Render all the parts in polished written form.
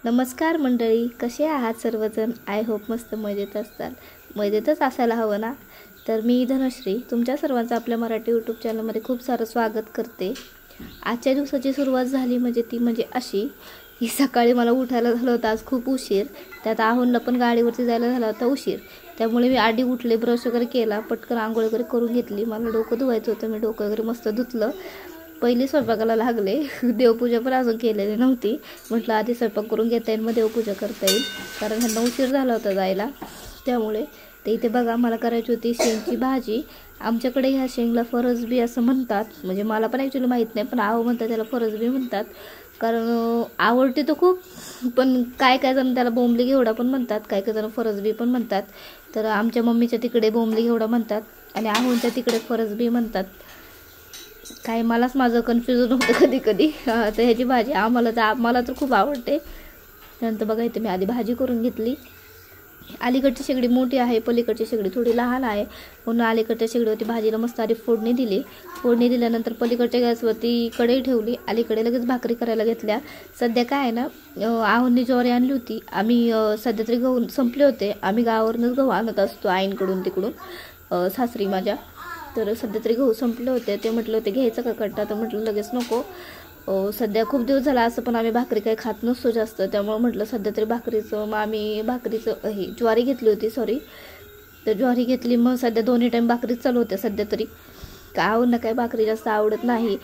नमस्कार मंडळी, कसे आहात सर्वजण? आय होप मस्त मजेत असताल. मजेतच असायला हवं ना. तर मी धनश्री तुमच्या सर्वांचं आपल्या मराठी यूट्यूब चॅनलमध्ये खूप सारं स्वागत करते. आजच्या दिवसाची सुरुवात झाली म्हणजे अशी की सकाळी मला उठायला झालं होतं आज खूप उशीर. त्यात आहोनला पण गाडीवरती जायला झाला होता उशीर. त्यामुळे मी आधी उठले, ब्रश वगैरे केला, पटकन आंघोळ वगैरे करून घेतली. मला डोकं धुवायचं होतं, मी डोकं वगैरे मस्त धुतलं. पहिली स्वयंपाकाला लागले. देवपूजा पण अजून केलेली नव्हती. म्हटलं आधी स्वयंपाक करून घेता येईल, मग देवपूजा करता येईल, कारण ह्यांना उशीर झाला होता जायला. त्यामुळे ते इथे बघा मला करायची होती शेंगची भाजी. आमच्याकडे ह्या शेंगला फरसबी असं म्हणतात, म्हणजे मला पण ॲक्च्युली माहीत नाही, पण आहो म्हणतात त्याला फरसबी म्हणतात. कारण आवडते तर खूप, पण काय काय जण त्याला बोंबली घेवडा पण म्हणतात, काय काय जण फरसबी पण म्हणतात. तर आमच्या मम्मीच्या तिकडे बोंबली घेवडा म्हणतात आणि आहोंच्या तिकडे फरसबी म्हणतात. काय मलाच माझं कन्फ्युजन होतं कधी कधी. तर ह्याची भाजी मला तर खूप आवडते. नंतर बघा इथे मी आधी भाजी करून घेतली. अलीकडची शेगडी मोठी आहे, पलीकडची शेगडी थोडी लहान आहे, म्हणून अलीकडच्या शेगडीवरती भाजीला मस्त आधी फोडणी दिली. फोडणी दिल्यानंतर पलीकडच्या गॅसवरती कढई ठेवली. अलीकडे लगेच भाकरी करायला घेतल्या. सध्या काय आहे ना, आहोंनी ज्वारी आणली होती. आम्ही सध्या तरी गहू संपले होते. आम्ही गावावरूनच गहू आणत असतो आईंकडून तिकडून, सासरी माझ्या. तर सध्या तरी गहू संपले होते. ते म्हटलं होते घ्यायचं का कट्टा, तर म्हटलं लगेच नको. सध्या खूप दिवस झाला असं पण आम्ही भाकरी काही खात नसतो जास्त, त्यामुळं म्हटलं सध्या तरी भाकरीचं. मग आम्ही ज्वारी घेतली होती, तर ज्वारी घेतली. मग सध्या दोन्ही टाईम भाकरीच चालू होत्या सध्या तरी. ना काय भाकरी जास्त आवडत नाही,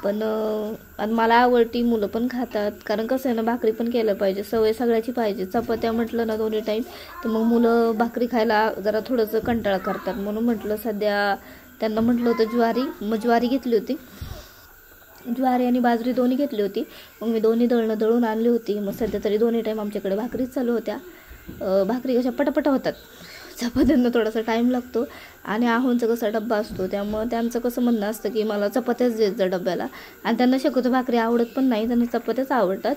पण आणि मला आवडती, मुलं पण खातात. कारण कसं आहे ना, भाकरी पण केलं पाहिजे, सवय सगळ्याची पाहिजे. चपात्या म्हटलं ना दोन्ही टाईम, तर मग मुलं भाकरी खायला जरा थोडंसं कंटाळा करतात. म्हणून म्हटलं सध्या त्यांना म्हटलं होतं ज्वारी. मग ज्वारी घेतली होती, ज्वारी आणि बाजरी दोन्ही घेतली होती. मग मी दोन्ही दळून आणली होती. मग सध्या तरी दोन्ही टाईम आमच्याकडे भाकरीच चालू होत्या. भाकरी कशा पटापटा होतात, चपात्यांना थोडासा टाईम लागतो. आणि आहोंचा कसा डब्बा असतो, त्यामुळं त्यांचं कसं म्हणणं असतं की मला चपात्याच देत जा डब्याला. आणि त्यांना शक्यतो भाकरी आवडत पण नाही, त्यांना चपात्याच आवडतात.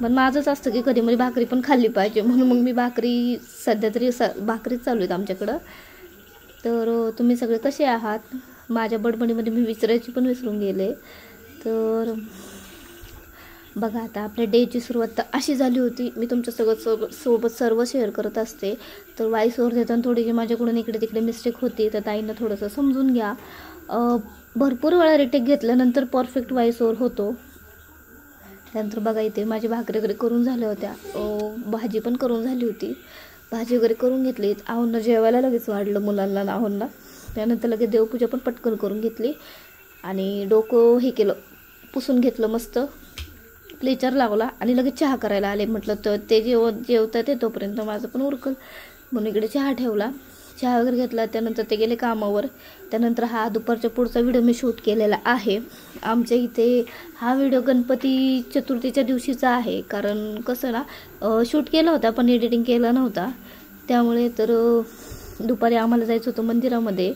पण माझंच असतं की कधी मध्ये भाकरी पण खाल्ली पाहिजे, म्हणून मग मी सध्या तरी भाकरीच चालू आहेत आमच्याकडं. तर तुम्ही सगळे कसे आहात? माझ्या बडबडीमध्ये मी विसरून गेले. तर बघा आता आपल्या डेची सुरुवात तर अशी झाली होती. मी तुमच्या सोबत सर्व शेअर करत असते. तर वॉइस ओव्हर देताना थोडीशी माझ्याकडून इकडे तिकडे मिस्टेक होती, तर ताईंना थोडंसं समजून घ्या. भरपूर वेळा रिटेक घेतल्यानंतर परफेक्ट वॉइस ओव्हर होतो. त्यानंतर बघा इथे माझी भाकरी वगैरे करून झाल्या होत्या, भाजी पण करून झाली होती. भाजी वगैरे करून घेतली. आहोंना जेवायला लगेच वाढलं, मुलांना आहोंना. त्यानंतर लगेच देवपूजा पण पटकन करून घेतली आणि डोकं हे केलं, पुसून घेतलं, मस्त क्लेचर लावला आणि लगेच चहा करायला आले. म्हटलं तर ते जेवतात ते तोपर्यंत माझं पण उरकल, म्हणून इकडे चहा ठेवला. चहा वगैरे घेतला. त्यानंतर ते गेले कामावर. त्यानंतर हा दुपारच्या पुढचा व्हिडिओ मी शूट केलेला आहे. आमच्या इथे हा व्हिडिओ गणपती चतुर्थीच्या दिवशीचा आहे. कारण कसं ना, शूट केला होता पण एडिटिंग केला नव्हता, त्यामुळे. तर दुपारी आम्हाला जायचं होतं मंदिरामध्ये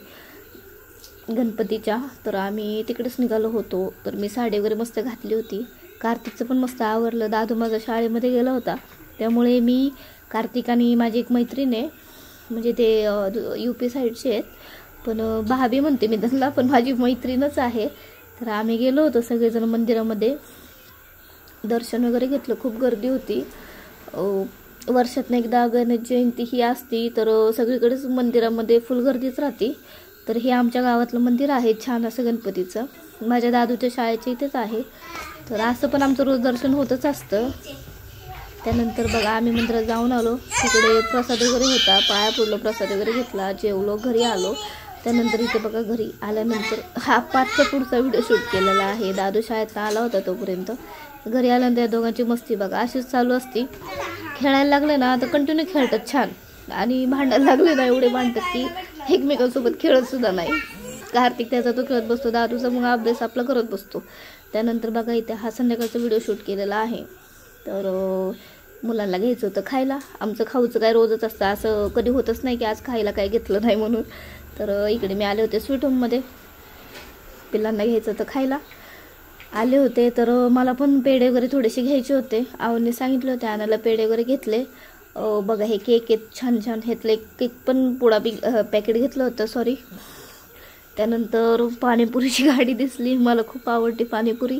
गणपतीच्या, तर आम्ही तिकडेच निघालो होतो. तर मी साडी वगैरे मस्त घातली होती. कार्तिकचं पण मस्त आवरलं. दादू माझा शाळेमध्ये गेला होता, त्यामुळे मी, कार्तिक आणि माझी एक मैत्रीण आहे, म्हणजे ते UP साईडचे आहेत, पण भाभी म्हणते मी त्यांना, पण माझी मैत्रीणच आहे. तर आम्ही गेलो होतो सगळेजण मंदिरामध्ये. दर्शन वगैरे घेतलं. खूप गर्दी होती. वर्षातनं एकदा गणेश जयंती ही असती, तर सगळीकडेच मंदिरामध्ये फुल गर्दीच राहते. तर हे आमच्या गावातलं मंदिर आहे छान असं गणपतीचं. माझ्या दादूच्या शाळेच्या इथेच आहे. तर असं पण आमचं रोज दर्शन होतच असतं. त्यानंतर बघा आम्ही मंदिरात जाऊन आलो. तिकडे प्रसाद वगैरे होता, पाया पडलो, प्रसाद वगैरे घेतला, जेवलो, घरी आलो. त्यानंतर इथे बघा घरी आल्यानंतर हा 5च्या पुढचा व्हिडिओ शूट केलेला आहे. दादू शाळेत आला होता तोपर्यंत. घरी आल्यानंतर या दोघांची मस्ती बघा अशीच चालू असती. खेळायला लागले ना तर कंटिन्यू खेळतात छान, आणि भांडायला लागले ना एवढे भांडतात की एकमेकांसोबत खेळत सुद्धा नाही. कार्तिक त्याचा तो खेळत बसतो, दादूचा मग अभ्यास आपला करत बसतो. त्यानंतर बघा इथे हा संध्याकाळचा व्हिडिओ शूट केलेला आहे. तर मुलांना घ्यायचं होतं खायला. आमचं खाऊचं काय रोजच असतं, असं कधी होतच नाही की आज खायला काय घेतलं नाही म्हणून. तर इकडे मी आले होते स्वीट होममध्ये, पिल्लांना घ्यायचं होतं खायला आले होते. तर मला पण पेढे वगैरे थोडेसे घ्यायचे होते. आवडीने सांगितले होते आणायला, पेढे वगैरे घेतले. बघा हे केक आहेत छान छान. ह्यातलं एक केक पण पॅकेट घेतलं होतं, त्यानंतर पाणीपुरीची गाडी दिसली. मला खूप आवडते पाणीपुरी.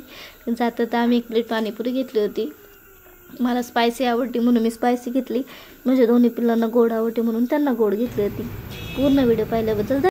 जातं तर आम्ही 1 प्लेट पाणीपुरी घेतली होती. मला स्पायसी आवडते म्हणून मी स्पायसी घेतली, म्हणजे दोन्ही पिल्लांना गोड आवडते म्हणून त्यांना गोड घेतली होती. पूर्ण व्हिडिओ पाहिल्याबद्दल